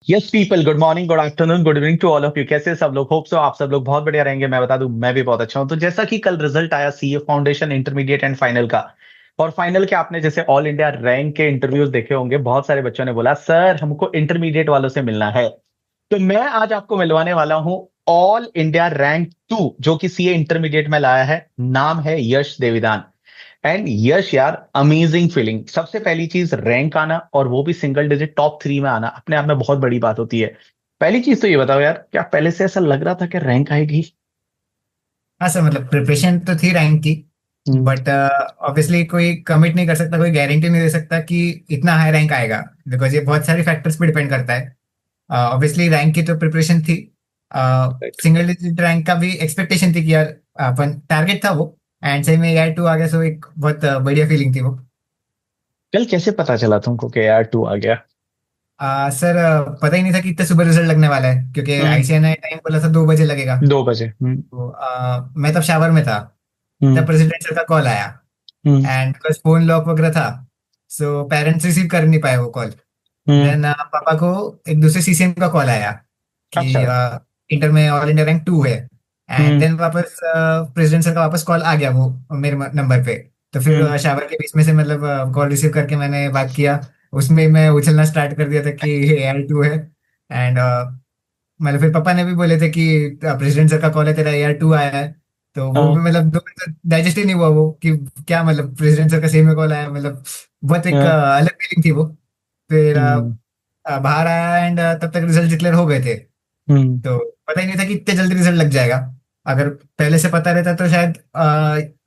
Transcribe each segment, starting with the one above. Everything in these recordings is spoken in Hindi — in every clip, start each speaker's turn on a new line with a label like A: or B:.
A: Yes people, good morning, good afternoon, good evening to all of you. कैसे सब लोग? होप सो आप सब लोग बहुत बढ़िया रहेंगे। मैं बता दूं, मैं भी बहुत अच्छा हूं। तो जैसा कि कल रिजल्ट आया CA foundation intermediate and final का, और फाइनल के आपने जैसे ऑल इंडिया रैंक के इंटरव्यूज देखे होंगे, बहुत सारे बच्चों ने बोला सर हमको इंटरमीडिएट वालों से मिलना है। तो मैं आज आपको मिलवाने वाला हूं ऑल इंडिया रैंक 2 जो कि सीए इंटरमीडिएट में लाया है। नाम है यश देविदान। एंड यश यार, अमेजिंग फीलिंग। सबसे पहली चीज, रैंक आना, और वो भी सिंगल डिजिट टॉप 3 में आना, अपने आप में बहुत बड़ी बात होती है। पहली चीज तो ये बताओ यार, क्या पहले से ऐसा लग रहा था कि रैंक आएगी?
B: हाँ सर, मतलब प्रिपरेशन तो थी रैंक की।
A: हम्म।
B: बट ऑब्वियसली कोई कमिट नहीं कर सकता, कोई गारंटी नहीं दे सकता कि इतना हाई रैंक आएगा। बिकॉज ये बहुत सारे फैक्टर्स पे डिपेंड करता है। ऑब्वियसली रैंक की तो प्रिपरेशन थी। सिंगल डिजिट रैंक का भी एक्सपेक्टेशन थी कि यार अपन टारगेट था वो। एंड सही में यार 2 आ गया, सो एक बहुत बढ़िया फीलिंग थी वो।
A: कल कैसे पता चला तुमको कि यार 2 आ गया?
B: सर, पता ही नहीं था कि इतने सुबह रिजल्ट लगने वाला है, क्योंकि
A: हम्म।
B: आईसीएसई ने टाइम बोला था 2 बजे लगेगा।
A: 2 बजे। हम्म।
B: तो मैं तब शावर में था। तब
A: हम्म।
B: प्रेसिडेंट सर का कॉल आया।
A: हम्म।
B: एंड बिकॉज फोन लॉक वगैरह था, सो पेरेंट्स रिसीव कर नहीं पाए वो कॉल।
A: हम्म।
B: देन पापा को एक दूसरे सीसीएम का कॉल आया कि
A: अच्छा।
B: इंटर में ऑल इंडिया रैंक 2 है। And
A: hmm.
B: देन वापस प्रेसिडेंट सर का वापस कॉल आ गया वो मेरे नंबर पे। तो फिर
A: हम्म।
B: शावर के बीच में से मतलब कॉल रिसीव करके मैंने बात किया। उसमें मैं उछलना स्टार्ट कर दिया था कि ये एयर 2 है। एंड मतलब फिर पापा ने भी बोले थे कि प्रेसिडेंट सर का कॉल है, तेरा एयर 2 आया है। तो वो भी
A: हाँ।
B: मतलब दो डाइजेस्ट ही नहीं हुआ वो कि क्या मतलब प्रेसिडेंट सर का सही में कॉल आया, मतलब बहुत एक
A: हाँ।
B: अलग फीलिंग थी वो। फिर
A: हम्म।
B: बाहर आया एंड तब तक रिजल्ट डिक्लेयर हो गए थे।
A: हम्म।
B: तो पता ही नहीं था कि इतने जल्दी रिजल्ट लग जाएगा। अगर पहले से पता रहता तो शायद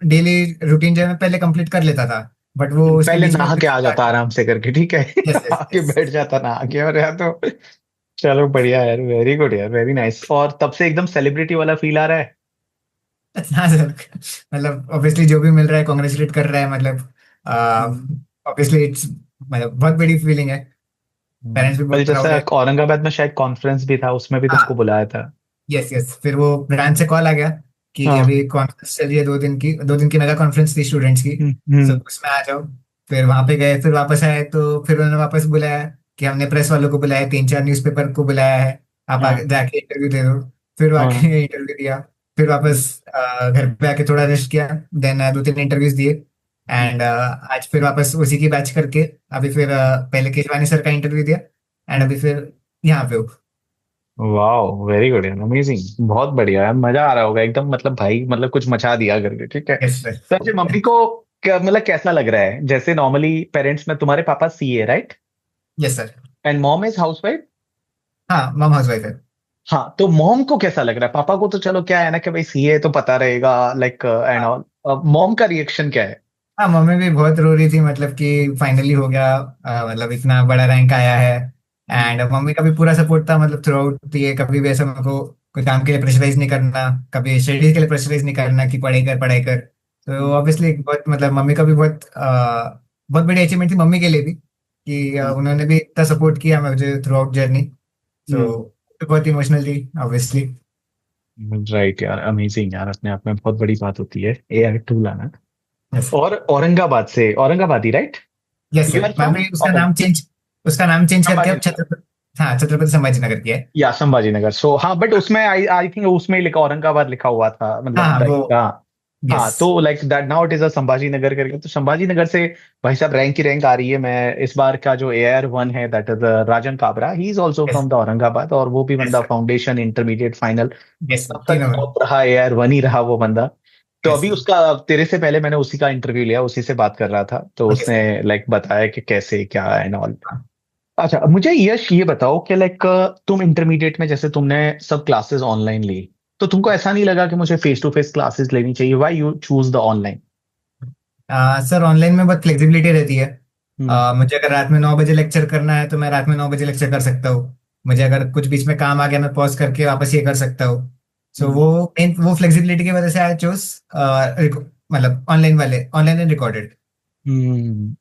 B: डेली रूटीन जो है मैं पहले कंप्लीट कर लेता था। बट वो उसके
A: पहले
B: बीच में
A: नहा के
B: कुछ
A: आ जाता आराम से करके, ठीक है।
B: यस यस
A: आके
B: यस।
A: बैठ जाता नहा के, और यार तो चलो बढ़िया यार, वेरी गुड यार, वेरी नाइस। और तब से एकदम सेलिब्रिटी वाला फील आ रहा है?
B: हाँ सर, मतलब ऑब्वियसली जो भी मिल रहा है कॉन्ग्रेचुलेट कर रहा है, मतलब
A: हम्म।
B: ऑब्वियसली इट्स मतलब बहुत बड़ी फीलिंग है। पेरेंट्स भी
A: कल
B: बहुत प्राउड
A: जैसा
B: है।
A: औरंगाबाद में शायद कॉन्फ्रेंस भी था, उसमें भी तुमको
B: हाँ,
A: बुलाया था।
B: यस यस, फिर वो ब्रांच से कॉल आ गया कि
A: हाँ।
B: अभी कॉन्फ्रेंस चल रही है 2 दिन की मेगा कॉन्फ्रेंस थी स्टूडेंट्स की।
A: हम्म।
B: सो
A: हम्म।
B: उसमें आ जाओ। फिर वहां पे गए, फिर वापस आए, तो फिर उन्होंने वापस बुलाया कि हमने प्रेस वालों को बुलाया, 3-4 न्यूज़पेपर को बुलाया है, आप
A: हाँ।
B: आगे जाके इंटरव्यू दे दो। फिर
A: हाँ।
B: आके इंटरव्यू दिया। फिर वापस घर पे आके थोड़ा रेस्ट किया। देन 2-3 इंटरव्यूज दिए। एंड आज फिर वापस उसी की बैच करके अभी फिर पहले केशवानी सर का इंटरव्यू दिया। एंड अभी फिर यहाँ पे हूँ।
A: वाह, वेरी गुड यार, अमेजिंग, बहुत बढ़िया यार, मजा आ रहा होगा एकदम, मतलब भाई, मतलब कुछ मचा दिया करके, ठीक है।
B: यस
A: तो ऐसे मम्मी को मतलब कैसा लग रहा है? जैसे नॉर्मली पेरेंट्स में तुम्हारे पापा CA, right?
B: Yes sir.
A: And mom is housewife.
B: हाँ, मम हाउस वाइफ है।
A: हाँ, तो मॉम को कैसा लग रहा है? पापा को तो चलो क्या है ना कि भाई सीए तो पता रहेगा, लाइक एंड
B: हाँ
A: ऑल। मॉम का रिएक्शन क्या है?
B: हाँ, मम्मी भी बहुत रो रही थी, मतलब कि फाइनली हो गया, मतलब इतना बड़ा रैंक आया है। एंड मम्मी का भी पूरा सपोर्ट था, मतलब थ्रू आउट ये कभी भी ऐसा मेरे को कोई काम के लिए प्रेशराइज नहीं करना, कभी स्टडीज के लिए प्रेशराइज नहीं करना कि पढ़ाई कर पढ़ाई कर। तो ऑब्वियसली बहुत मतलब मम्मी का भी बहुत बहुत बड़ी अचीवमेंट थी मम्मी के लिए भी कि उन्होंने भी इतना सपोर्ट किया मुझे थ्रू आउट जर्नी।
A: हम्म।
B: सो बहुत इमोशनल थी ऑब्वियसली।
A: राइट यार, अमेजिंग यार, अपने आप में बहुत बड़ी बात होती है AI 2 लाना।
B: यस
A: और औरंगाबाद से, औरंगाबादी, right?
B: Yes
A: you
B: sir,
A: are
B: मैं
A: फ्रॉम
B: भी उसका नाम चेंज करके अब
A: संभाजी नगर?
B: छत्रपति संभाजी नगर किया है।
A: या संभाजी नगर, सो हाँ, बट उसमें आई आई थिंक उसमें ही लिखा, औरंगाबाद लिखा हुआ था,
B: हाँ
A: मतलब
B: हाँ,
A: लाइक,
B: वो
A: हाँ। हाँ,
B: यस
A: तो like that now it is a Sambhaji Nagar करके, तो संभाजी नगर से भाई साहब रैंक की रैंक आ रही है। मैं इस बार का जो AR 1 है, that is Rajan Kabra, he is also
B: yes
A: from the Aurangabad, और वो भी
B: यस
A: बंदा
B: sir.
A: Foundation intermediate final
B: yes sir,
A: तब तक
B: तीनों में।
A: टॉप रहा, AR 1 ही रहा वो बंदा। तो
B: यस
A: अभी
B: सर।
A: उसका, तेरे से पहले मैंने उसी का इंटरव्यू लिया, उसी से बात कर रहा था, तो
B: ओके
A: उसने
B: सर।
A: लाइक बताया कि कैसे क्या एंड ऑल।
B: हाँ
A: अच्छा, मुझे यश ये बताओ कि लाइक तुम इंटरमीडिएट में जैसे तुमने सब क्लासेस ऑनलाइन ली, तो तुमको ऐसा नहीं लगा कि मुझे फेस टू फेस क्लासेस लेनी चाहिए? Why you choose the online?
B: Sir, online में बहुत फ्लेक्सिबिलिटी रहती है।
A: हम्म।
B: मुझे अगर रात में 9 बजे लेक्चर करना है तो मैं रात में 9 बजे लेक्चर कर सकता हूँ। मुझे अगर कुछ बीच में काम आ गया मैं पॉज करके वापस ये कर सकता हूँ। सो
A: हम्म।
B: वो फ्लेक्सिबिलिटी की वजह से आई चूज मतलब ऑनलाइन वाले ऑनलाइन एंड रिकॉर्डेड।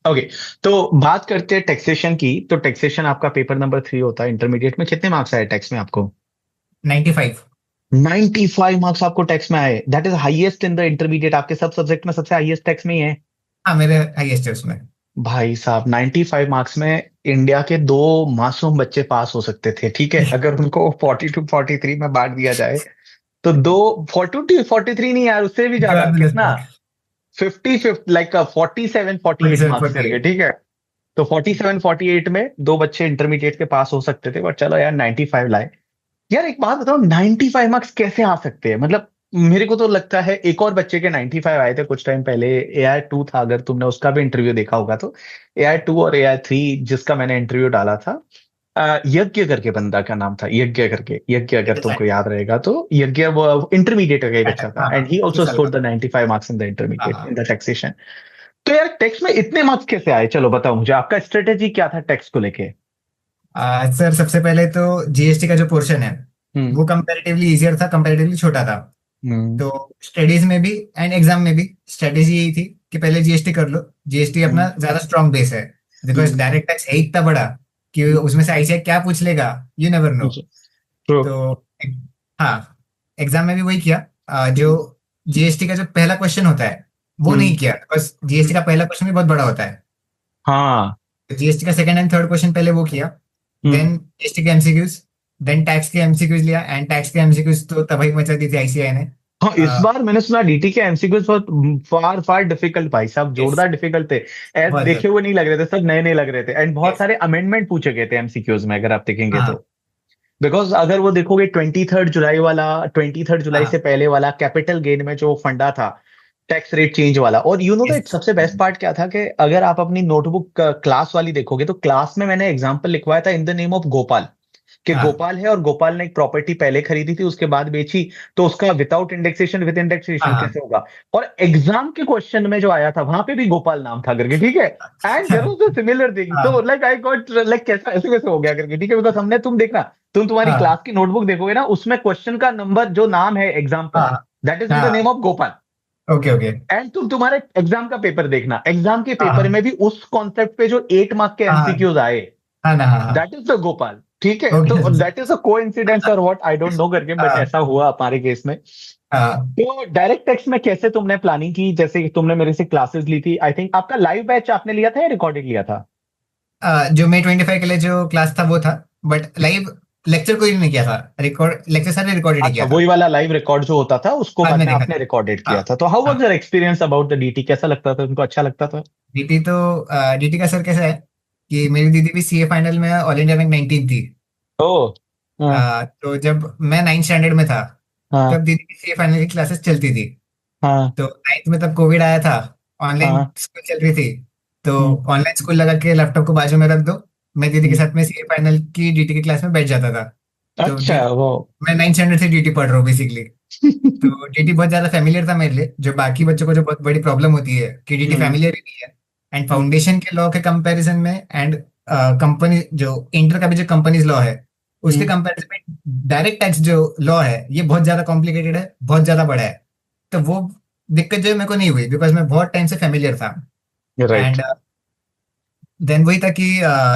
A: ओके। तो बात करते हैं टैक्सेशन की। तो टैक्सेशन आपका पेपर नंबर 3 होता है इंटरमीडिएट में। कितने मार्क्स आए टैक्स में आपको?
B: 95।
A: 95 मार्क्स आपको टैक्स में आए? That is highest in the intermediate. आपके सब सब्जेक्ट में सबसे हाईएस्ट टैक्स में ही है।
B: हाँ, मेरे हाईएस्ट है उसमें।
A: भाई साहब 95 मार्क्स में इंडिया के दो मासूम बच्चे पास हो सकते थे, ठीक है, अगर उनको 42 43 में बांट दिया जाए तो दो 42 43 नहीं यार, उससे भी ज्यादा, कितना, 50 लाइक 47 48 मार्क्स
B: 47
A: करके, ठीक है। तो 47 48 में दो बच्चे इंटरमीडिएट के पास हो सकते थे, बट चलो यार 95 लाए। यार एक बात बताओ, 95 मार्क्स कैसे आ सकते हैं, मतलब मेरे को तो लगता है एक और बच्चे के 95 आए थे कुछ टाइम पहले, AI 2 था, अगर तुमने उसका भी इंटरव्यू देखा होगा तो। AI 2 और AI 3 जिसका मैंने इंटरव्यू डाला था, यज्ञ करके बंदा का नाम था, यज्ञ करके, यज्ञ, अगर तुमको याद रहेगा तो, यज्ञ वो इंटरमीडिएट का ही बच्चा था,
B: हाँ
A: एंड
B: हाँ,
A: ही
B: इसी
A: ऑल्सो
B: साल का
A: स्कोर द
B: था।
A: 95 मार्क्स इन द
B: हाँ
A: इंटरमीडिएट इन
B: हाँ।
A: The taxation. तो यार टैक्स में इतने मार्क्स कैसे आए, चलो बताओ मुझे, आपका स्ट्रेटेजी क्या था टैक्स को लेके।
B: सर सबसे पहले तो जीएसटी का जो पोर्शन है
A: हम्म।
B: वो कंपैरेटिवली इजियर था, कंपैरेटिवली छोटा था।
A: हम्म।
B: तो स्टडीज में भी एंड एग्जाम में भी स्ट्रेटेजी यही थी कि पहले जीएसटी कर लो। जीएसटी अपना
A: हम्म।
B: ज्यादा स्ट्रांग बेस है, बिकॉज
A: हम्म।
B: डायरेक्ट टैक्स है ही इतना बड़ा कि उसमें से आईसीआई क्या पूछ लेगा, यू नेवर नो।
A: ट्रू।
B: तो हाँ, एग्जाम में भी वही किया। जो जीएसटी का जो पहला क्वेश्चन होता है वो
A: हम्म।
B: नहीं किया, बिकॉज जीएसटी का पहला क्वेश्चन भी बहुत बड़ा होता है।
A: हाँ।
B: जीएसटी का सेकंड एंड थर्ड क्वेश्चन पहले वो किया,
A: हम्म।
B: देन जीएसटी के एमसीक्यूज, देन टैक्स के एमसीक्यूज लिया। एंड टैक्स के एमसीक्यूज तो तबाही मचा दी थी आईसीआई ने।
A: हाँ, इस बार मैंने सुना डीटी के एमसीक्यूज बहुत फार फार डिफिकल्ट, भाई साहब
B: यस,
A: जोरदार डिफिकल्ट थे। ऐसे
B: बहुत
A: देखे
B: ज्यादा।
A: हुए नहीं लग रहे थे, सब नए नए लग रहे थे, एंड बहुत
B: यस।
A: सारे अमेंडमेंट पूछे गए थे एमसीक्यूज में, अगर आप देखेंगे तो।
B: हाँ
A: बिकॉज अगर वो देखोगे 23 जुलाई वाला, 23 जुलाई से
B: हाँ।
A: पहले वाला कैपिटल गेन में जो फंडा था, टैक्स रेट चेंज वाला, और यू नो दैट
B: यस।
A: सबसे बेस्ट पार्ट क्या था, कि अगर आप अपनी नोटबुक क्लास वाली देखोगे तो क्लास में मैंने एग्जाम्पल लिखवाया था इन द नेम ऑफ गोपाल, कि
B: हाँ
A: गोपाल है और गोपाल ने एक प्रॉपर्टी पहले खरीदी थी उसके बाद बेची, तो उसका विदाउट इंडेक्सेशन विद
B: हाँ
A: इंडेक्सेशन कैसे
B: हाँ।
A: होगा। और एग्जाम के क्वेश्चन में जो आया था वहां पे भी गोपाल नाम था करके, ठीक है। And there was a similar thing, तो
B: हाँ
A: लाइक आई गॉट लाइक कैसा ऐसे कैसे हो गया करके, ठीक है, बिकॉज हमने, तुम देखना, तुम तुम्हारी
B: हाँ
A: क्लास की नोटबुक देखोगे ना, उसमें क्वेश्चन का नंबर जो नाम है एग्जाम्पल,
B: हाँ
A: that is in the name
B: हाँ।
A: Of Gopal.
B: Okay okay.
A: And तुम तुम्हारे एग्जाम का पेपर देखना, एग्जाम के
B: हाँ
A: पेपर
B: हाँ
A: में भी उस कॉन्सेप्ट पे जो 8 मार्क के
B: हाँ
A: एमसीक्यूज आए,
B: हाँ ना, हाँ हाँ।
A: दैट इज द गोपाल, ठीक है।
B: ओके।
A: तो दैट इज अ कोइंसिडेंस और व्हाट आई डोंट नो करके, बट
B: हाँ
A: ऐसा हुआ हमारे केस में।
B: हाँ।
A: तो डायरेक्ट टैक्स में कैसे तुमने प्लानिंग की, जैसे कि तुमने मेरे से क्लासेस ली थी, आई थिंक आपका लाइव बैच आपने लिया था या रिकॉर्डेड लिया था।
B: जो May 25 के लिए जो क्लास था वो था, बट लाइव लेक्चर कोई नहीं किया था। रिकॉर्ड लेक्चर सारे रिकॉर्डेड ही
A: अच्छा,
B: किया था।
A: वही वाला लाइव रिकॉर्ड जो होता था उसको
B: बाद
A: बाद
B: में
A: में
B: देखा
A: आपने
B: था।
A: रिकॉर्डेड
B: हाँ
A: किया था, तो हाउ वाज
B: हाँ।
A: Your experience about the DT, कैसा लगता था तुमको, अच्छा लगता था।
B: डीटी तो डीटी का सर कैसा है कि मेरी दीदी भी सीए फाइनल में ऑल इंडिया रैंक 19 थी।
A: ओ। हाँ।
B: तो जब मैं 9th स्टैंडर्ड में था
A: हाँ।
B: तब दीदी की सीए फाइनल की क्लासेस चलती थी।
A: हाँ।
B: तो 9th में तब कोविड आया था, ऑनलाइन
A: हाँ।
B: स्कूल चल रही थी। तो
A: हम्म।
B: ऑनलाइन स्कूल लगा के लैपटॉप को बाजू में रख दो, मैं दीदी के
A: हम्म।
B: साथ में सीए फाइनल की डीटी की क्लास में बैठ जाता था। तो
A: अच्छा वो।
B: मैं 9th स्टैंडर्ड से डीटी पढ़ रहा हूँ बेसिकली। तो डीटी बहुत ज्यादा फेमिलियर था मेरे लिए, जो बाकी बच्चों को जो बहुत बड़ी प्रॉब्लम होती है कि डीटी
A: हम्म।
B: फेमिलियर ही नहीं है। And
A: hmm.
B: फाउंडेशन के लॉ के कंपैरिजन में, एंड कंपनी जो इंटर का भी जो कंपनीज लॉ है उसके
A: हम्म।
B: कंपैरिजन में डायरेक्ट टैक्स जो लॉ है ये बहुत ज्यादा कॉम्प्लिकेटेड है, बहुत ज्यादा बड़ा है। तो वो दिक्कत जो है मेरे को नहीं हुई, बिकॉज मैं बहुत टाइम से फेमिलियर था।
A: राइट।
B: एंड देन वही था कि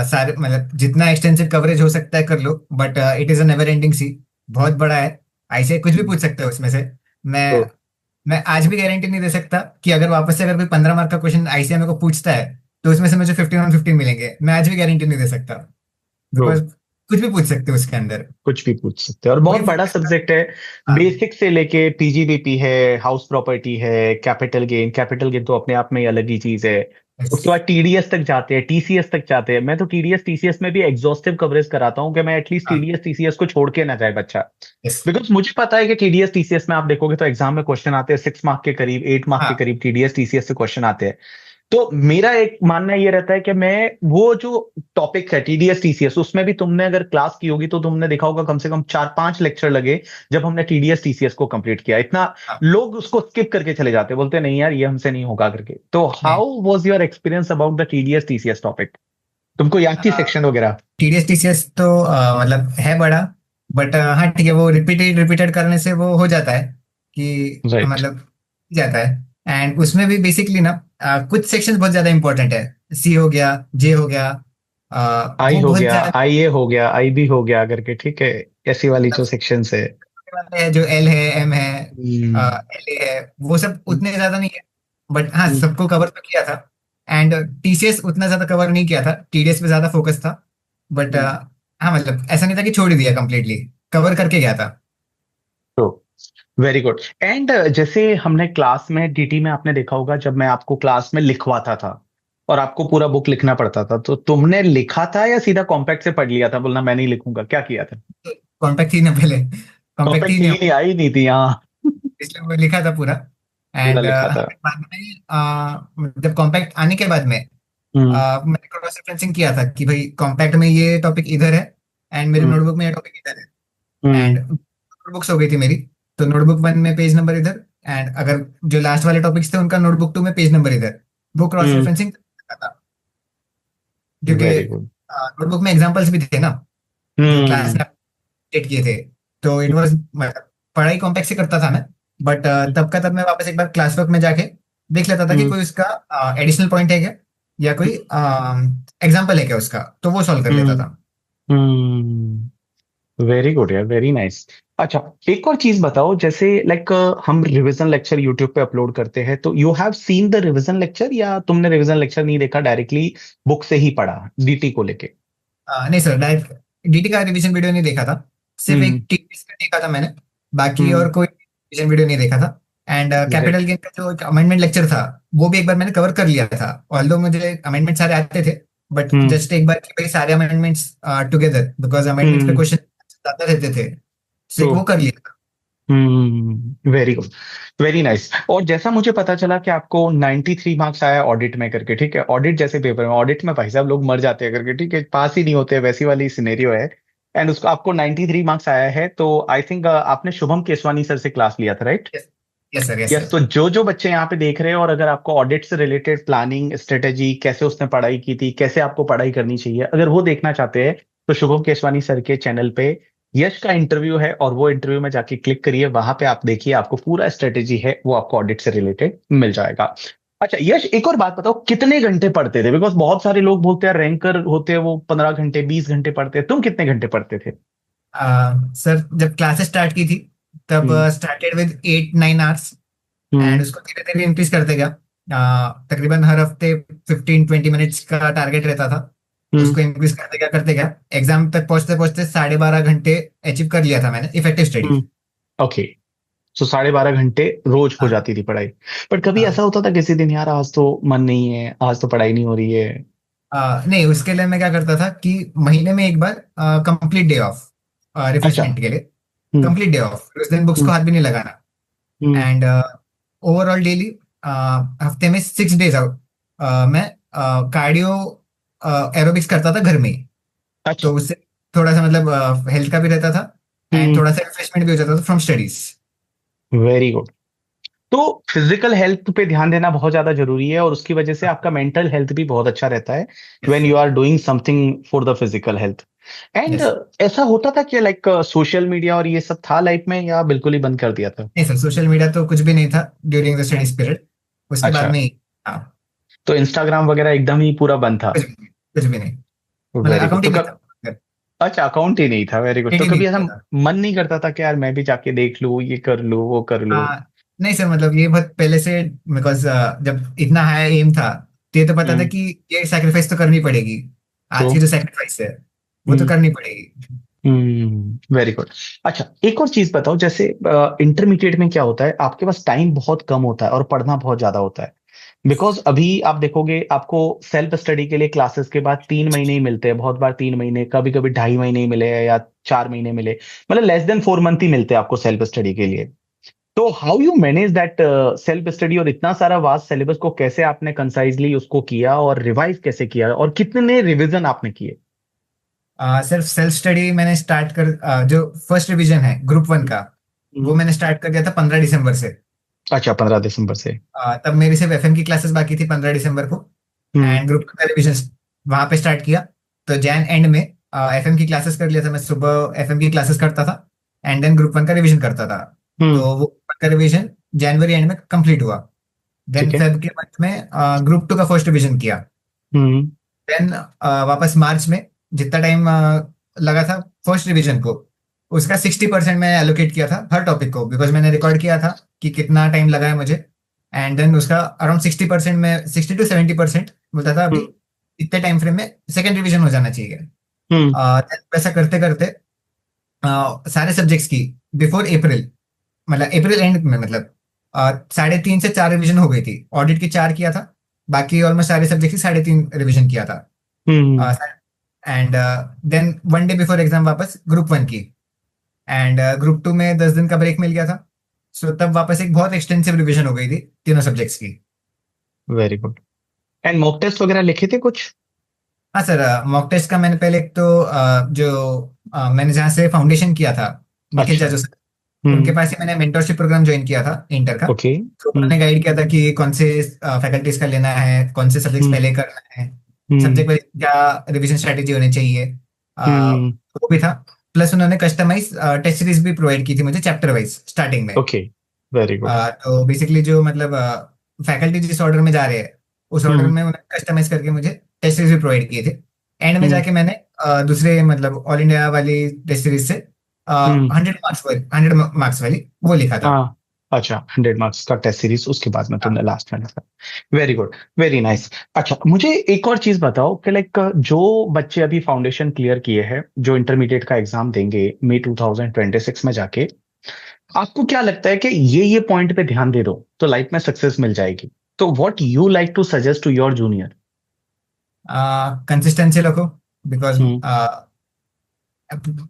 B: सारे मतलब जितना एक्सटेंसिव कवरेज हो सकता है कर लो, but it is a never ending sea, बहुत बड़ा है। ऐसे कुछ भी पूछ सकते हो उसमें से। मैं मैं आज भी गारंटी नहीं दे सकता कि अगर वापस से अगर कोई 15 मार्क का क्वेश्चन आईसीएम मेरे को पूछता है तो उसमें से मुझे 15 on 15 मिलेंगे। मैं आज भी गारंटी नहीं दे सकता, बिकॉज कुछ भी पूछ सकते हो उसके अंदर।
A: कुछ भी पूछ सकते हैं, और बहुत
B: वही
A: बड़ा
B: फोकस था।
A: सब्जेक्ट है।
B: हाँ।
A: बेसिक से लेके पीजीबीपी है, हाउस प्रॉपर्टी है, कैपिटल गेन, कैपिटल गेन तो अपने आप में ही अलग ही चीज है। उसके बाद
B: यस।
A: टीडीएस तक जाते हैं, टीसीएस तक जाते हैं, मैं तो टीडीएस टीसीएस में भी एग्जॉस्टिव कवरेज कराता हूँ, कि मैं एटलीस्ट
B: हाँ।
A: टीडीएस टीसीएस को छोड़ के ना जाए बच्चा।
B: यस।
A: बिकॉज मुझे पता है कि टीडीएस टीसीएस में आप देखोगे तो एग्जाम में क्वेश्चन आते हैं 6 मार्क के करीब, 8 मार्क के
B: हाँ
A: करीब टीडीएस टीसीएस से क्वेश्चन आते हैं। तो मेरा एक मानना ये रहता है कि मैं वो जो टॉपिक है टीडीएस टीसीएस, उसमें भी तुमने अगर क्लास की होगी तो तुमने देखा होगा कम से कम 4 5 लेक्चर लगे जब हमने टीडीएस टीसीएस को कंप्लीट किया, इतना
B: हाँ।
A: लोग उसको स्किप करके चले जाते, बोलते नहीं यार ये हमसे नहीं होगा करके। तो
B: नहीं।
A: How was your experience about the TDS TCS topic, तुमको याद थी सेक्शन वगैरह।
B: टीडीएस टीसीएस तो मतलब है बड़ा, बट हाँ ठीक है, वो रिपीटेड रिपीटेड करने से वो हो जाता है कि
A: राइट।
B: मतलब जाता है। एंड उसमें भी बेसिकली ना कुछ सेक्शंस बहुत ज्यादा इंपॉर्टेंट है। सी हो गया, जे हो गया,
A: आई
B: वो
A: हो
B: बहुत
A: गया,
B: ज्यादा
A: आई ए हो गया, आई बी हो गया करके, ठीक है, ऐसी वाली जो सेक्शन है।
B: वाले है। जो एल है, एम है,
A: हम्म।
B: एल ए है, वो सब उतने ज्यादा नहीं है। बट हाँ सबको कवर तो किया था। एंड टीसीएस उतना ज्यादा कवर नहीं किया था, टीडीएस पे ज्यादा फोकस था। बट हाँ मतलब ऐसा नहीं था कि छोड़ ही दिया, कंप्लीटली कवर करके गया था।
A: तो वेरी गुड। एंड जैसे हमने क्लास में डीटी में आपने देखा होगा, जब मैं आपको क्लास में लिखवाता था और आपको पूरा बुक लिखना पड़ता था, तो तुमने लिखा था या सीधा कॉम्पैक्ट से पढ़ लिया था, बोलना मैं नहीं लिखूंगा, क्या किया था?
B: कॉम्पैक्ट थी ना पहले, कॉम्पैक्ट
A: कॉम्पैक्ट
B: थी
A: थी
B: नहीं,
A: नहीं, आई नहीं थी, हाँ।
B: इसलिए वो लिखा था पूरा।
A: पूरा
B: एंड
A: लिखा था।
B: बाद में जब कॉम्पैक्ट आने के बाद में
A: हम्म।
B: मैंने क्रॉस रेफरेंसिंग किया था कि भाई कॉम्पैक्ट में ये टॉपिक इधर है एंड मेरे
A: हम्म।
B: नोटबुक में ये टॉपिक इधर है।
A: हम्म।
B: एंड नोटबुक्स हो गई थी मेरी, तो नोटबुक वन में पेज नंबर इधर, एंड अगर जो लास्ट वाले टॉपिक्स थे उनका नोटबुक टू में पेज नंबर इधर, वो क्रॉस
A: हम्म।
B: रेफरेंसिंग था। क्योंकि
A: वेरी गुड।
B: नोटबुक में एग्जांपल्स भी थे ना जो क्लास
A: हम्म।
B: में अपडेट किए थे। तो इट वाज, पढ़ाई कॉम्प्लेक्स से करता था मैं, बट तब का तब मैं वापस एक बार क्लास वर्क में जाके देख लेता था कि
A: हम्म।
B: कोई उसका एडिशनल पॉइंट है क्या, या कोई एग्जाम्पल है क्या उसका, तो वो सॉल्व कर लेता
A: हम्म।
B: था।
A: हम्म। वेरी गुड यार, वेरी नाइस। अच्छा, एक और चीज बताओ, जैसे लाइक हम रिवीजन लेक्चर यूट्यूब पे अपलोड करते हैं, तो you have seen the revision lecture, या तुमने रिवीजन लेक्चर नहीं देखा, डायरेक्टली बुक से ही पढ़ा डीटी को लेके?
B: नहीं सर, डायरेक्ट डीटी का रिवीजन वीडियो नहीं देखा था, सिर्फ
A: हम्म।
B: एक टीपीएस का देखा था मैंने, बाकी
A: हम्म।
B: और कोई रिवीजन वीडियो नहीं देखा था। एंड
A: वे-
B: कैपिटल गेन का जो अमेंडमेंट लेक्चर था, वो भी एक बार मैंने कवर कर लिया था, ऑल्दो मुझे अमेंडमेंट सारे आते थे, बट
A: हम्म।
B: जस्ट एक बार कि भाई सारे अमेंडमेंट्स टुगेदर, बिकॉज अमेंडमेंट्स पे
A: हम्म।
B: क्वेश्चन ज्यादा रहते थे,
A: तो
B: सिर्फ वो कर लिया था।
A: Very good, very nice. और जैसा मुझे पता चला कि आपको 93 मार्क्स आया ऑडिट में करके, ठीक है, ऑडिट जैसे पेपर में, ऑडिट में भाई साहब लोग मर जाते हैं करके, ठीक है, पास ही नहीं होते, वैसी वाली सिनेरियो है। एंड उसको आपको 93 मार्क्स आया है, तो आई थिंक आपने शुभम केसवानी सर से क्लास लिया था, right?
B: Yes, yes sir, yes
A: yes.
B: Sir.
A: तो जो जो बच्चे यहाँ पे देख रहे हैं, और अगर आपको ऑडिट से रिलेटेड प्लानिंग स्ट्रेटेजी, कैसे उसने पढ़ाई की थी, कैसे आपको पढ़ाई करनी चाहिए, अगर वो देखना चाहते हैं, तो शुभम केसवानी सर के चैनल पे यश का इंटरव्यू है, और वो इंटरव्यू में जाके क्लिक करिए, वहां पे आप देखिए, आपको पूरा स्ट्रेटेजी है वो आपको ऑडिट से रिलेटेड मिल जाएगा। अच्छा यश, एक और बात बताओ, कितने घंटे पढ़ते थे? बिकॉज बहुत सारे लोग बोलते हैं रैंकर होते हैं वो 15 घंटे 20 घंटे पढ़ते हैं, तुम कितने घंटे पढ़ते थे?
B: सर जब क्लासेस स्टार्ट की थी, तब
A: हम्म।
B: स्टार्टेड विद 8-9 आवर्स, एंड
A: हम्म।
B: उसको धीरे धीरे इंक्रीज करते गया। तकरीबन हर हफ्ते 15-20 मिनट्स का टारगेट रहता था,
A: हम्म।
B: उसको इंक्रीज करते गया। एग्जाम तक पहुंचते पहुंचते 12.5 घंटे अचीव कर लिया था मैंने इफेक्टिव स्टडी।
A: हम्म। ओके। सो 12.5 घंटे रोज हो
B: हाँ,
A: जाती थी पढ़ाई? पर कभी ऐसा
B: हाँ।
A: होता था किसी दिन, यार आज तो मन नहीं है, आज तो पढ़ाई नहीं हो रही है?
B: नहीं, उसके लिए मैं क्या करता था कि महीने में एक बार कंप्लीट डे ऑफ,
A: अच्छा।
B: रिफ्रेशमेंट के लिए
A: हम्म।
B: कंप्लीट डे ऑफ, उस दिन बुक्स को
A: हम्म।
B: हाथ भी नहीं लगाना।
A: हम्म।
B: एंड ओवरऑल डेली, हफ्ते में 6 डेज आउट, मैं कार्डियो एरोबिक्स करता था घर में ही।
A: अच्छा।
B: तो उससे थोड़ा सा मतलब हेल्थ का भी रहता था, एंड
A: हम्म।
B: थोड़ा सा रिफ्रेशमेंट भी हो जाता था फ्रॉम स्टडीज।
A: Very good. तो फिजिकल हेल्थ पे ध्यान देना बहुत ज्यादा जरूरी है, और उसकी वजह से आपका मेंटल हेल्थ भी बहुत अच्छा रहता है,
B: yes,
A: when you are doing something for the physical health. And
B: yes.
A: ऐसा होता था कि लाइक सोशल मीडिया और ये सब था लाइफ में, या बिल्कुल ही बंद कर दिया था?
B: नहीं सर, सोशल मीडिया तो कुछ भी नहीं था during the
A: hmm.
B: Studies period, उसके बाद
A: अच्छा।
B: में ही। हाँ,
A: तो इंस्टाग्राम वगैरह एकदम ही पूरा बंद था?
B: कुछ भी नहीं, कुछ भी नहीं, मतलब
A: वेरी गुड।
B: अकाउंट
A: तो
B: ही नहीं
A: कब,
B: था,
A: अच्छा अकाउंट ही नहीं था, वेरी गुड।
B: पेड
A: तो
B: ही नहीं
A: कभी ऐसा
B: किया था।
A: मन नहीं करता था कि यार मैं भी जाके देख लूं, ये कर लूं, वो कर लूं?
B: नहीं सर, मतलब ये बहुत पहले से, बिकॉज जब इतना हाई एम था, तो ये तो पता था
A: हम्म।
B: कि ये सैक्रिफाइस तो करनी पड़ेगी,
A: तो
B: आज की जो सैक्रिफाइस है वो तो करनी पड़ेगी।
A: Very good. अच्छा, एक और चीज बताओ, जैसे इंटरमीडिएट में क्या होता है, आपके पास टाइम बहुत कम होता है और पढ़ना बहुत ज्यादा होता है। बिकॉज अभी आप देखोगे, आपको सेल्फ स्टडी के लिए क्लासेस के बाद 3 महीने ही मिलते हैं, बहुत बार 3 महीने, कभी कभी 2.5 महीने ही मिले, या 4 महीने मिले, मतलब लेस देन 4 मंथ ही मिलते हैं आपको सेल्फ स्टडी के लिए। तो how you manage that self study, और इतना सारा वास्ट सिलेबस को कैसे आपने कंसाइजली उसको किया, और रिवाइज कैसे किया, और कितने रिवीजन आपने किए?
B: सिर्फ सेल्फ स्टडी मैंने स्टार्ट कर, जो फर्स्ट रिवीजन है ग्रुप वन का, वो
A: हम्म।
B: मैंने स्टार्ट कर दिया था 15 दिसंबर से।
A: अच्छा, 15 दिसंबर से।
B: तब मेरी सिर्फ एफएम की क्लासेस बाकी थी 15 दिसंबर को,
A: हम्म।
B: एंड ग्रुप का रिवीजन वहां पे स्टार्ट किया। तो जैन एंड में एफएम की क्लासेस कर लिया था, मैं सुबह एफएम की क्लासेस करता था, एंड देन ग्रुप वन का रिवीजन करता था।
A: हम्म।
B: तो वो ग्रुप वन का रिवीजन जनवरी एंड में कंप्लीट हुआ। देन
A: ठीक है।
B: फेब के मंथ में ग्रुप टू का फर्स्ट रिवीजन किया।
A: हम्म।
B: देन वापस मार्च में जितना टाइम लगा था फर्स्ट रिवीजन को, उसका 60% मैंने एलोकेट किया था हर टॉपिक को, बिकॉज मैंने रिकॉर्ड किया था कि कितना टाइम लगा है मुझे एंड देन उसका अराउंड 60% में, 60 to 70% बोलता था अभी
A: हम्म
B: इतने टाइम फ्रेम में सेकेंड रिवीजन हो जाना चाहिए।
A: हम्म
B: then वैसा करते करते सारे सब्जेक्ट्स की बिफोर अप्रैल, मतलब अप्रैल एंड में, मतलब 3.5 से 4 रिवीजन हो गई थी। ऑडिट की 4 किया था, बाकी ऑलमोस्ट सारे सब्जेक्ट की 3.5 रिवीजन किया था।
A: Hmm
B: and then one day before exam वापस ग्रुप 1 की, एंड ग्रुप 2 में 10 दिन का ब्रेक मिल गया था। सो तब वापस एक बहुत एक्सटेंसिव रिवीजन हो गई थी तीनों सब्जेक्ट्स की।
A: Very good. And mock test वगैरह लिखे थे कुछ?
B: हाँ सर, मॉक टेस्ट का मैंने पहले एक तो मैंने जहाँ से फाउंडेशन किया था, निखिल
A: अच्छा।
B: जाजू सर, उनके
A: हम्म।
B: पास ही मैंने मेंटरशिप प्रोग्राम ज्वाइन किया था इंटर का।
A: ओके।
B: तो उन्होंने गाइड किया था कि कौन से फैकल्टीज का लेना है, कौन से सब्जेक्ट्स
A: हम्म
B: पहले करना है,
A: हम्म
B: सब्जेक्ट वाइज क्या रिवीजन स्ट्रेटेजी होनी चाहिए,
A: हम्म।
B: वो भी था। प्लस उन्होंने कस्टमाइज टेस्ट सीरीज भी प्रोवाइड की थी मुझे चैप्टर वाइज स्टार्टिंग में।
A: ओके। Very good.
B: तो बेसिकली जो मतलब फैकल्टी जिस ऑर्डर में जा रहे हैं उस ऑर्डर
A: हम्म
B: में उन्होंने कस्टमाइज करके मुझे टेस्ट सीरीज भी प्रोवाइड किए थे। एंड में
A: हम्म
B: जाके मैंने दूसरे मतलब ऑल इंडिया वाली टेस्ट सीरीज से
A: हम्म।
B: 100 मार्क्स वाली वो लिखा था।
A: हाँ। अच्छा, 100 मार्क्स का टेस्ट सीरीज उसके बाद में तुमने
B: हाँ।
A: लास्ट में लिखा। Very good. Very nice. अच्छा, मुझे एक और चीज बताओ कि लाइक जो बच्चे अभी फाउंडेशन क्लियर किए हैं, जो इंटरमीडिएट का एग्जाम देंगे मई 2026 में जाके, आपको क्या लगता है कि ये पॉइंट पे ध्यान दे दो तो लाइफ में सक्सेस मिल जाएगी? तो what you like to suggest to your junior?
B: Consistency रखो, बिकॉज
A: हम्म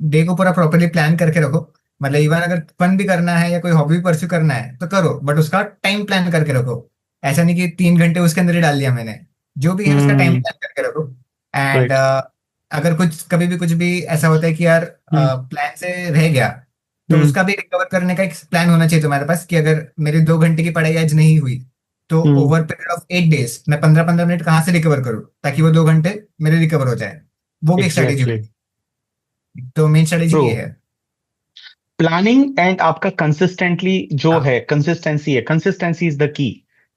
B: डे को पूरा प्रॉपरली प्लान करके रखो। मतलब इवन अगर फन भी करना है या कोई हॉबी परस्यू करना है तो करो, बट उसका टाइम प्लान करके रखो। ऐसा नहीं कि 3 घंटे उसके अंदर ही डाल दिया मैंने, जो भी है उसका टाइम
A: हम्म।
B: प्लान करके रखो। And
A: right.
B: अगर कुछ कभी भी कुछ भी ऐसा होता है कि यार
A: हम्म
B: प्लान से रह गया, तो
A: हम्म
B: उसका भी रिकवर करने का एक प्लान होना चाहिए तुम्हारे पास कि अगर मेरी 2 घंटे की पढ़ाई आज नहीं हुई तो
A: हम्म।
B: ओवर पीरियड ऑफ 8 डेज मैं 15-15 मिनट कहाँ से रिकवर करूँ ताकि वो 2 घंटे मेरे रिकवर हो जाए। वो भी एक स्ट्रेटेजी
A: एग्जैक्टली।
B: होती है। तो मेन स्ट्रेटेजी
A: ट्रू।
B: ये है।
A: प्लानिंग एंड आपका कंसिस्टेंटली जो
B: हाँ।
A: है, कंसिस्टेंसी है, कंसिस्टेंसी इज द की।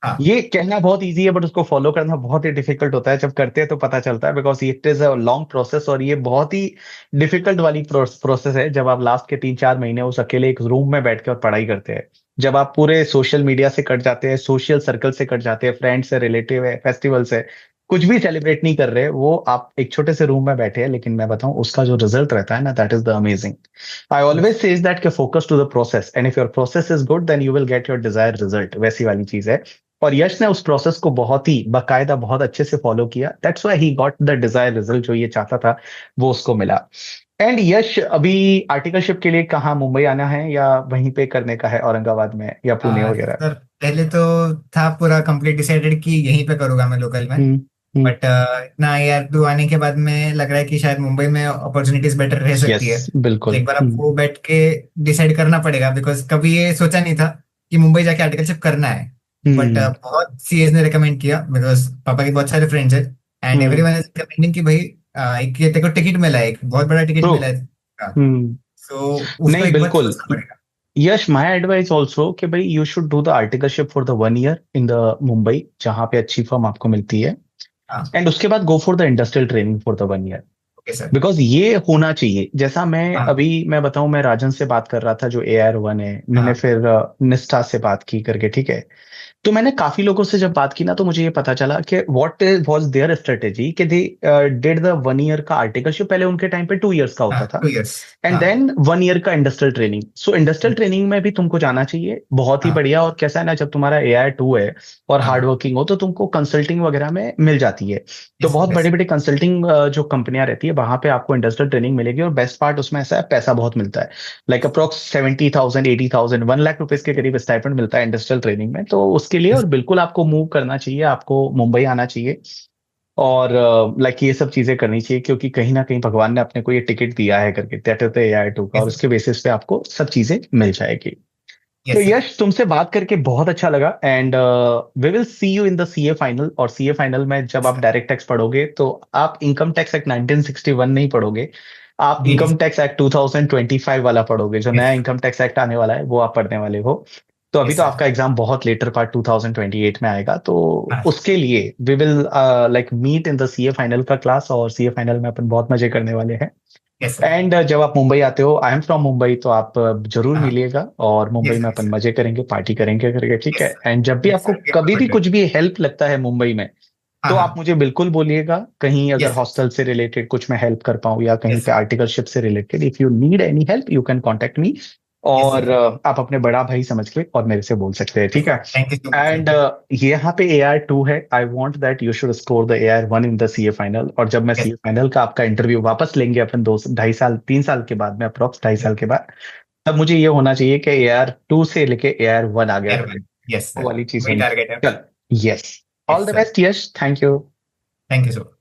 B: हाँ।
A: ये कहना बहुत इजी है बट उसको फॉलो करना बहुत ही डिफिकल्ट होता है। जब करते हैं तो पता चलता है, because it is a long process और ये बहुत ही डिफिकल्ट वाली प्रोसेस है। जब आप लास्ट के 3-4 महीने उस अकेले एक रूम में बैठ के और पढ़ाई करते हैं, जब आप पूरे सोशल मीडिया से कट जाते हैं, सोशल सर्कल से कट जाते हैं, फ्रेंड से, रिलेटिव है, फेस्टिवल से, कुछ भी सेलिब्रेट नहीं कर रहे, वो आप एक छोटे से रूम में बैठे हैं, लेकिन मैं बताऊं उसका जो रिजल्ट रहता है ना, that is the amazing. I always says that के focus to the process, and if your process is good then you will get your desire result, वैसी वाली चीज है। और यश ने उस प्रोसेस को बहुत ही बाकायदा, बहुत अच्छे से फॉलो किया, that's why he got the desire result, जो ये चाहता था वो उसको मिला। एंड यश अभी आर्टिकलशिप के लिए कहाँ, मुंबई आना है या वहीं पे करने का है, औरंगाबाद में या पुणे वगैरह?
B: सर पहले तो था पूरा कंप्लीट डिसाइडेड कि यहीं पे करूंगा मैं लोकल में।
A: हम्म हम्म।
B: बट इतना ईयर 2 आने के बाद में लग रहा है कि शायद मुंबई में अपॉर्चुनिटीज बेटर रह सकती
A: यस,
B: है। तो
A: बिल्कुल।
B: एक बार आपको बैठ के डिसाइड करना पड़ेगा, बिकॉज कभी ये सोचा नहीं था कि मुंबई जाके आर्टिकलशिप करना है। बट
A: हम्म
B: बहुत सीएस ने रिकमेंड किया, बिकॉज पापा के बहुत सारे फ्रेंड्स हैं and
A: hmm.
B: Everyone is recommending कि भाई एक ये तेरे को टिकट मिला है, एक बहुत बड़ा टिकट
A: ट्रू।
B: मिला है।
A: हम्म।
B: सो उसको
A: नहीं,
B: एक बार
A: बिल्कुल।
B: सोचना पड़ेगा।
A: यश, माय एडवाइस ऑल्सो कि भाई you should do the articleship for the 1 year in the Mumbai, जहां पे अच्छी फर्म आपको मिलती है।
B: हाँ।
A: एंड उसके बाद go for the industrial training for the 1 year.
B: Okay sir.
A: Because ये होना चाहिए। जैसा मैं
B: हाँ।
A: अभी मैं बताऊं, मैं राजन से बात कर रहा था जो AR1 है, मैंने
B: हाँ।
A: फिर निष्ठा से बात की करके, ठीक है। तो मैंने काफी लोगों से जब बात की ना, तो मुझे ये पता चला कि व्हाट वाज देयर स्ट्रेटेजी, कि दे डिड द 1 ईयर का आर्टिकलशिप, पहले उनके टाइम पे 2 ईयर्स का
B: हाँ।
A: होता था,
B: 2 इयर्स।
A: एंड
B: हाँ।
A: देन 1 ईयर का इंडस्ट्रियल ट्रेनिंग। सो इंडस्ट्रियल ट्रेनिंग में भी तुमको जाना चाहिए, बहुत ही
B: हाँ।
A: बढ़िया। और कैसा है ना, जब तुम्हारा AI2 है और हार्ड
B: हाँ।
A: वर्किंग हो, तो तुमको कंसल्टिंग वगैरह में मिल जाती है। तो
B: यस
A: बहुत
B: यस।
A: बड़ी बड़ी कंसल्टिंग जो कंपनियां रहती है, वहां पे आपको इंडस्ट्रियल ट्रेनिंग मिलेगी। और बेस्ट पार्ट उसमें ऐसा है, पैसा बहुत मिलता है। लाइक अप्रोक्स 70,000, 80,000, 1 लाख रुपीज के करीब स्टाइपेंड मिलता है इंडस्ट्रियल ट्रेनिंग में, तो उसके लिए। और बिल्कुल आपको मूव करना चाहिए, आपको मुंबई आना चाहिए। और लाइक ये सब चीजें करनी चाहिए, क्योंकि कहीं ना कहीं भगवान ने अपने को ये टिकट दिया है करके, दैट इज द AI2 का, और
B: यस
A: उसके बेसिस पे आपको सब चीजें मिल जाएगी। तो
B: यस सर।
A: यश, तुमसे बात करके बहुत अच्छा लगा, and we will see you in the CA final. और CA फाइनल में जब आप डायरेक्ट टैक्स पढ़ोगे, तो आप इनकम टैक्स एक्ट 1961 नहीं पढ़ोगे, आप
B: जी जी।
A: इनकम टैक्स एक्ट 2025 वाला पढ़ोगे, जो नया
B: यस।
A: इनकम टैक्स एक्ट आने वाला है वो आप पढ़ने वाले हो। तो अभी
B: यस
A: तो
B: सर।
A: आपका एग्जाम बहुत लेटर पार्ट 2028 में आएगा, तो
B: हाँ।
A: उसके लिए we will like meet in the CA final का क्लास, और CA फाइनल में अपन बहुत मजे करने वाले हैं।
B: Yes sir.
A: एंड जब आप मुंबई आते हो, आई एम फ्रॉम मुंबई, तो आप जरूर
B: हाँ।
A: मिलिएगा, और मुंबई
B: यस
A: में
B: सर,
A: अपन
B: यस
A: मजे करेंगे, पार्टी करेंगे करके, ठीक
B: यस
A: है। एंड जब भी
B: यस
A: आपको
B: सर, वी
A: कभी भी
B: फॉरगेट।
A: कुछ भी हेल्प लगता है मुंबई में,
B: हाँ
A: तो आप
B: हाँ।
A: मुझे बिल्कुल बोलिएगा। कहीं अगर
B: यस
A: हॉस्टल से रिलेटेड कुछ मैं हेल्प कर पाऊँ, या कहीं
B: यस
A: पे आर्टिकलशिप से related, if you need any help you can contact me.
B: Yes
A: और
B: सर।
A: आप अपने बड़ा भाई समझ के और मेरे से बोल सकते हैं, ठीक
B: यस,
A: है।
B: Thank you so much sir.
A: And यहाँ पे AR2 है, I want that you should score the AR1 in the CA final. और जब मैं
B: यस।
A: CA फाइनल का आपका इंटरव्यू वापस लेंगे अपन 2 ढाई साल 3 साल के बाद में, अप्रोक्स 2.5 साल के बाद, तब मुझे ये होना चाहिए कि AR2 से लेके AR1 आ गया करे,
B: यस
A: वो
B: सर,
A: वाली चीज
B: वही
A: होनी
B: टारगेट है।
A: चाहिए। चल, yes, all
B: yes
A: the
B: sir.
A: Best Yash, thank you.
B: Thank you so